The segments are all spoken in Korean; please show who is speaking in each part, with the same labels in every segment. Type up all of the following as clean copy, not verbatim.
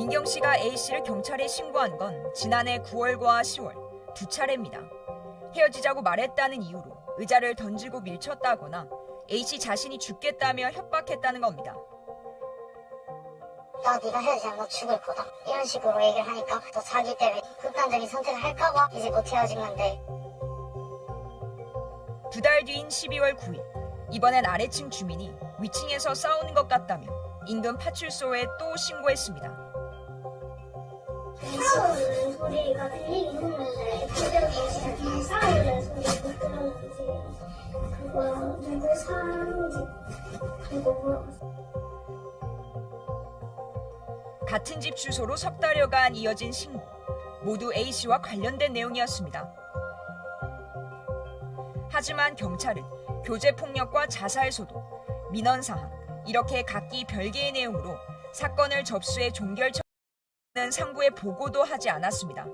Speaker 1: 민경 씨가 A 씨를 경찰에 신고한 건 지난해 9월과 10월 두 차례입니다. 헤어지자고 말했다는 이유로 의자를 던지고 밀쳤다거나 A 씨 자신이 죽겠다며 협박했다는 겁니다.
Speaker 2: 나 네가 헤어지면 너 죽을 거다. 이런 식으로 얘기를 하니까 또 자기 때문에 극단적인 선택을 할까봐 이제 못 헤어진 건데.
Speaker 1: 2달 뒤인 12월 9일, 이번엔 아래층 주민이 위층에서 싸우는 것 같다며 인근 파출소에 또 신고했습니다.
Speaker 2: 싸우는 소리가 들리긴 했는데 그대로 싸우는 소리를 들었는지 그거 누구 사는지 그거 물어봤어요.
Speaker 1: 같은 집 주소로 석 달여간 이어진 신고, 모두 A 씨와 관련된 내용이었습니다. 하지만 경찰은 교제폭력과 자살소도, 민원사항, 이렇게 각기 별개의 내용으로 사건을 접수해 종결처는 상부에 보고도 하지 않았습니다.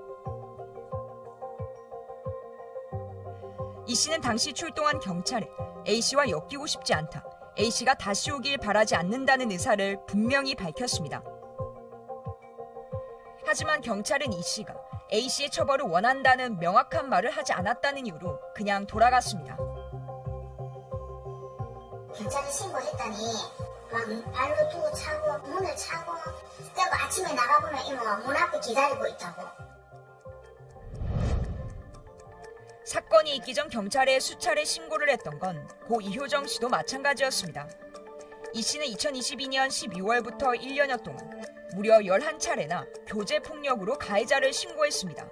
Speaker 1: 이 씨는 당시 출동한 경찰에 A 씨와 엮이고 싶지 않다, A 씨가 다시 오길 바라지 않는다는 의사를 분명히 밝혔습니다. 하지만 경찰은 이 씨가 A 씨의 처벌을 원한다는 명확한 말을 하지 않았다는 이유로 그냥 돌아갔습니다.
Speaker 2: 경찰에 신고했더니 막 발로 두고 차고 문을 차고 그리고 아침에 나가보면 이모 문 앞에 기다리고 있다고.
Speaker 1: 사건이 있기 전 경찰에 수차례 신고를 했던 건 고 이효정 씨도 마찬가지였습니다. 이 씨는 2022년 12월부터 1년여 동안 무려 11차례나 교제폭력으로 가해자를 신고했습니다.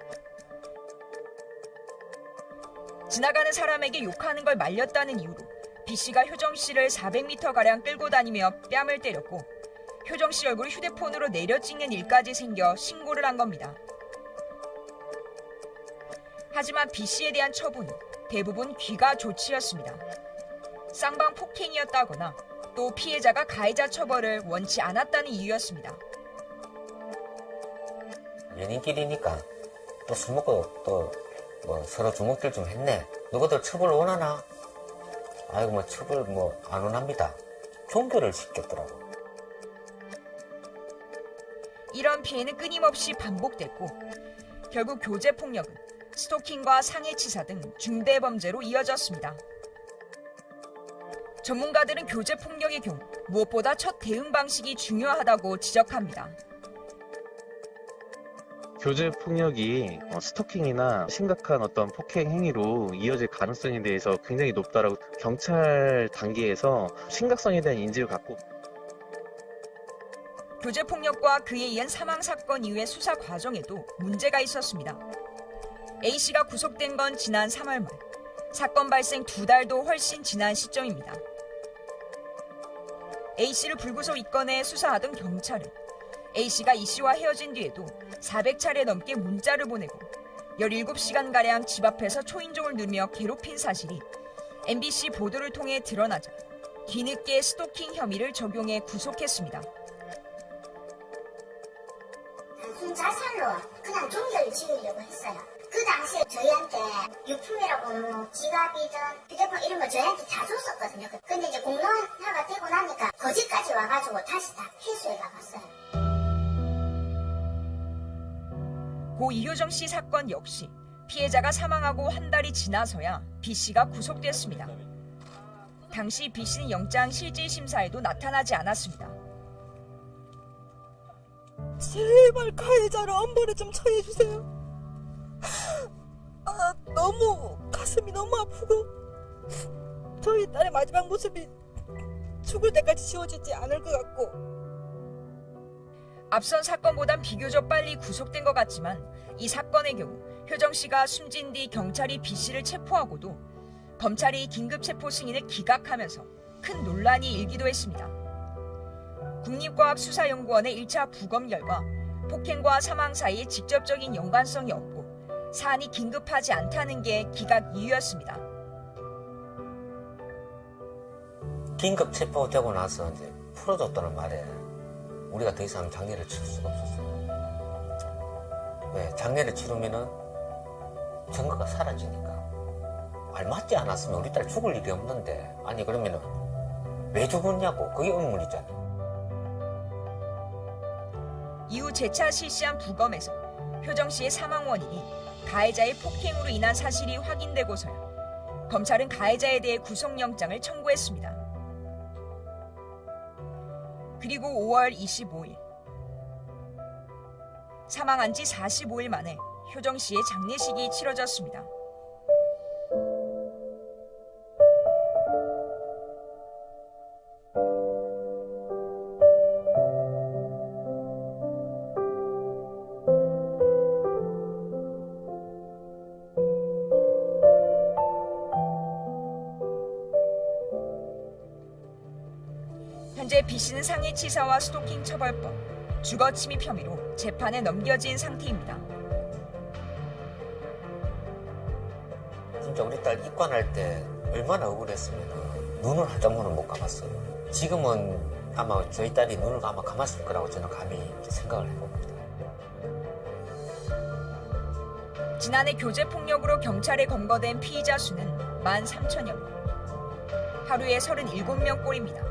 Speaker 1: 지나가는 사람에게 욕하는 걸 말렸다는 이유로 B 씨가 효정 씨를 400m가량 끌고 다니며 뺨을 때렸고 효정 씨 얼굴을 휴대폰으로 내려 찍는 일까지 생겨 신고를 한 겁니다. 하지만 B 씨에 대한 처분은 대부분 귀가 조치였습니다. 쌍방 폭행이었다거나 또 피해자가 가해자 처벌을 원치 않았다는 이유였습니다.
Speaker 3: 연인끼리니까 또 술 먹고 또 뭐 서로 주먹질 좀 했네. 너희들 처벌 원하나? 아이고 뭐 처벌 뭐 안 원합니다. 종결을 시켰더라고.
Speaker 1: 이런 피해는 끊임없이 반복됐고 결국 교제폭력은 스토킹과 상해치사 등 중대범죄로 이어졌습니다. 전문가들은 교제폭력의 경우 무엇보다 첫 대응 방식이 중요하다고 지적합니다.
Speaker 4: 교제 폭력이 스토킹이나 심각한 어떤 폭행 행위로 이어질 가능성에 대해서 굉장히 높다라고 경찰 단계에서 심각성에 대한 인지를 갖고
Speaker 1: 교제폭력과 그에 의한 사망사건 이후의 수사 과정에도 문제가 있었습니다. A씨가 구속된 건 지난 3월 말, 사건 발생 2달도 훨씬 지난 시점입니다. A씨를 불구속 입건해 수사하던 경찰은 A씨가 이씨와 헤어진 뒤에도 400차례 넘게 문자를 보내고 17시간가량 집 앞에서 초인종을 누르며 괴롭힌 사실이 MBC 보도를 통해 드러나자 뒤늦게 스토킹 혐의를 적용해 구속했습니다.
Speaker 2: 단순 자살로 그냥 종결을 지으려고 했어요. 그 당시에 저희한테 유품이라고 뭐 지갑이든 휴대폰 이런 거 저희한테 다 줬었거든요. 근데 이제 공론화가 되고 나니까 거기까지 와가지고 다시 다 회수해 가봤어요.
Speaker 1: 고 이효정 씨 사건 역시 피해자가 사망하고 한 달이 지나서야 B 씨가 구속됐습니다. 당시 B 씨는 영장 실질심사에도 나타나지 않았습니다.
Speaker 5: 제발 가해자를 엄벌에 좀 처해주세요. 너무 가슴이 너무 아프고 저희 딸의 마지막 모습이 죽을 때까지 지워지지 않을 것 같고.
Speaker 1: 앞선 사건보단 비교적 빨리 구속된 것 같지만 이 사건의 경우 효정 씨가 숨진 뒤 경찰이 B 씨를 체포하고도 검찰이 긴급체포 승인을 기각하면서 큰 논란이 일기도 했습니다. 국립과학수사연구원의 1차 부검 결과 폭행과 사망 사이에 직접적인 연관성이 없고 사안이 긴급하지 않다는 게 기각 이유였습니다.
Speaker 3: 긴급 체포되고 나서 이제 풀어줬다는 말에 우리가 더 이상 장례를 치를 수가 없었어요. 왜? 장례를 치르면은 증거가 사라지니까. 알맞지 않았으면 우리 딸 죽을 일이 없는데, 아니 그러면은 왜 죽었냐고. 그게 의문이잖아요.
Speaker 1: 이후 이후 재차 실시한 부검에서 효정 씨의 사망 원인이 가해자의 폭행으로 인한 사실이 확인되고서야 검찰은 가해자에 대해 구속영장을 청구했습니다. 그리고 5월 25일 사망한 지 45일 만에 효정 씨의 장례식이 치러졌습니다. 현재 B씨는 상해치사와 스토킹 처벌법, 주거침입 혐의로 재판에 넘겨진 상태입니다.
Speaker 3: 진짜 우리 딸 입관할 때 얼마나 억울했으면 눈을 한 장문은 못 감았어요. 지금은 아마 저희 딸이 눈을 아마 감았을 거라고 저는 감히 생각을 해봅니다.
Speaker 1: 지난해 교제폭력으로 경찰에 검거된 피의자 수는 13,000여 명. 하루에 37명 꼴입니다.